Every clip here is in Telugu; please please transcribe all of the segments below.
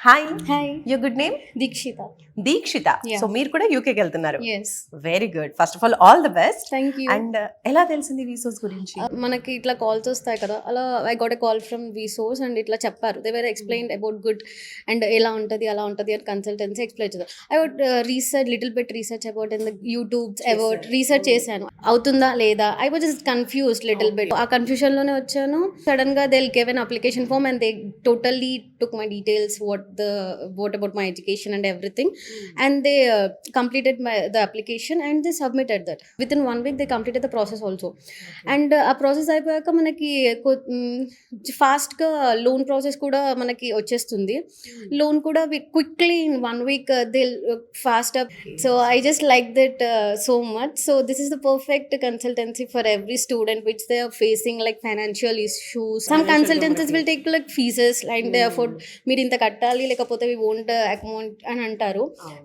Hi, hi, your good name? Dikshita. Dikshita. Yeah. So మీరు కూడా యూకేకి వెళ్తున్నారు. Yes, very good. First of all the best. Thank you. And ఎలా తెలిసింది వీసోస్ గురించి? మనకి ఇట్లా కాల్స్ వస్తాయి కదా, అలా I got a call from వీసోస్ అండ్ ఇట్లా చెప్పారు. They were explain about good and ఎలా ఉంటుంది అలా ఉంటుంది అని కన్సల్టెన్సీ ఎక్స్ప్లెయిన్ చేశారు. I would research little bit research about in the YouTubes about research చేశాను. అవుతుందా లేదా, I was just confused little bit. ఆ కన్ఫ్యూజన్ లోనే వచ్చాను. సడన్ గా they give an application form and they totally took my details, what about my education and everything, and they completed the application and they submitted that. Within 1 week they completed the process also. And ఆ ప్రాసెస్ అయిపోయాక మనకి ఫాస్ట్గా లోన్ ప్రాసెస్ కూడా మనకి వచ్చేస్తుంది. లోన్ కూడా quickly in 1 week they fast up. So I just like that so much. So this is the perfect consultancy for every student which they are facing like financial issues. Some consultancies will take like fees like they afford, మీరు ఇంత కట్టాలి లేకపోతే వి వోంట్ అకౌంట్ అని అంటారు.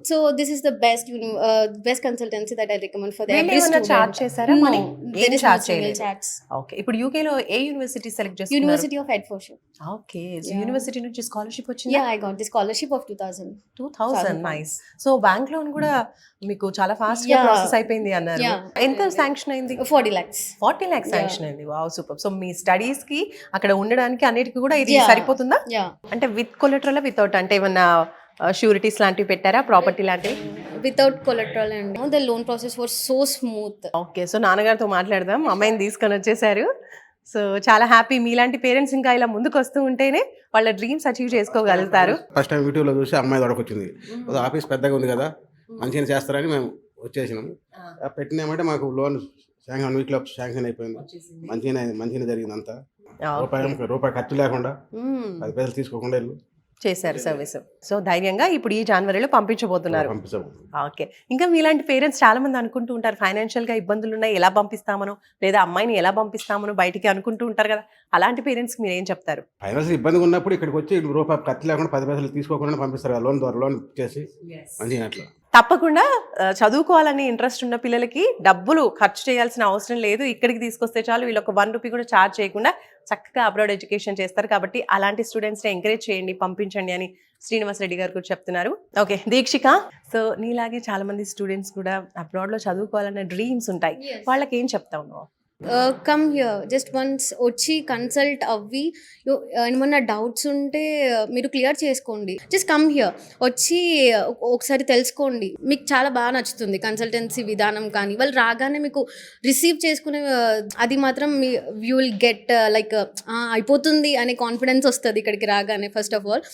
So this is the best consultancy that I recommend for every student. Charge చేశారా? No, money there is no charge single చేయలేదు. charge. ఓకే, ఇప్పుడు యూకే లో ఏ యూనివర్సిటీ సెలెక్ట్ చేస్తున్నారు? University of Hertfordshire. Okay, so Yeah. University నుంచి స్కాలర్షిప్ వచ్చింది. Yeah, I got the scholarship of 2000. Nice. So bank loan కూడా మీకు చాలా ఫాస్ట్ గా Yeah. ప్రాసెస్ అయిపోయింది అన్నారు. Yeah. ఎంత శాంక్షన్ అయింది? 40 lakhs. 40 lakhs శాంక్షన్ అయింది. Wow, super. సో మీ స్టడీస్ కి అక్కడ ఉండడానికి అన్నిటికీ కూడా ఇది Yeah. సరిపోతుందా? Yeah. అంటే విత్ కొలెటరల్ వితౌట్, అంటే ఏమన్నా షూరిటీస్ లాంటివి పెట్టారా, ప్రాపర్టీ లాంటివి? Without collateral and the loan process was so smooth. Okay, so నాన్నగారితో మాట్లాడదాం. అమ్మాయిని తీసుకొని వచ్చేసారు. సో చాలా హ్యాపీ. మీలాంటి పేరెంట్స్ ఇంకా ఇలా ముందుకు వస్తూ ఉంటేనే వాళ్ళ డ్రీమ్స్ అచీవ్ చేసుకోగలుగుతారు. ఫస్ట్ టైం యూట్యూబ్లో చూసి అమ్మాయి దొరకొచ్చింది. ఆఫీస్ పెద్దగా ఉంది కదా, మంచిగా చేస్తారని మేము వచ్చేసినాము. పెట్టినామంటే మాకు లోన్ శాంక్షన్ 1 weekలో శాంక్షన్ అయిపోయింది. మంచిగానే జరిగింది అంతా. రూపాయి ఖర్చు లేకుండా, 10 పైసలు తీసుకోకుండా వెళ్ళు చేశారు సర్వీస్. సో ధైర్యంగా ఇప్పుడు ఈ జనవరిలో పంపించబోతున్నారు. పంపించాము. ఓకే, ఇంకా మీలాంటి పేరెంట్స్ చాలా మంది అనుకుంటూ ఉంటారు, ఫైనాన్షియల్ గా ఇబ్బందులు ఉన్నాయి, ఎలా పంపిస్తామనో లేదా అమ్మాయిని ఎలా పంపిస్తామనో బయటికి అనుకుంటూ ఉంటారు కదా. అలాంటి పేరెంట్స్ మీరు ఏం చెప్తారు? ఫైనాన్షియల్ ఇబ్బందిగా ఉన్నప్పుడు ఇక్కడికి వచ్చి రూపాయి ఖర్చు లేకుండా 10 పైసలు తీసుకోకుండా పంపిస్తారు కదా, లోన్ ద్వారా లోన్ చేసి మంచిగా అట్లా. తప్పకుండా చదువుకోవాలని ఇంట్రెస్ట్ ఉన్న పిల్లలకి డబ్బులు ఖర్చు చేయాల్సిన అవసరం లేదు. ఇక్కడికి తీసుకొస్తే చాలు, వీళ్ళొక 1 రూపీ కూడా ఛార్జ్ చేయకుండా చక్కగా అబ్రాడ్ ఎడ్యుకేషన్ చేస్తారు. కాబట్టి అలాంటి స్టూడెంట్స్ని ఎంకరేజ్ చేయండి, పంపించండి అని శ్రీనివాస్ రెడ్డి గారు కూడా చెప్తున్నారు. ఓకే దీక్షిక, సో నీలాగే చాలా మంది స్టూడెంట్స్ కూడా అబ్రాడ్లో చదువుకోవాలన్న డ్రీమ్స్ ఉంటాయి. వాళ్ళకి ఏం చెప్తా ఉన్నావు? కమ్ హియర్ జస్ట్ వన్స్, వచ్చి కన్సల్ట్ అవ్వి ఏమన్నా డౌట్స్ ఉంటే మీరు క్లియర్ చేసుకోండి. జస్ట్ కమ్ హియర్, వచ్చి ఒకసారి తెలుసుకోండి. మీకు చాలా బాగా నచ్చుతుంది కన్సల్టెన్సీ విధానం. కానీ వాళ్ళు రాగానే మీకు రిసీవ్ చేసుకునే అది మాత్రం యూ విల్ గెట్ లైక్ అయిపోతుంది అనే కాన్ఫిడెన్స్ వస్తుంది ఇక్కడికి రాగానే. First of all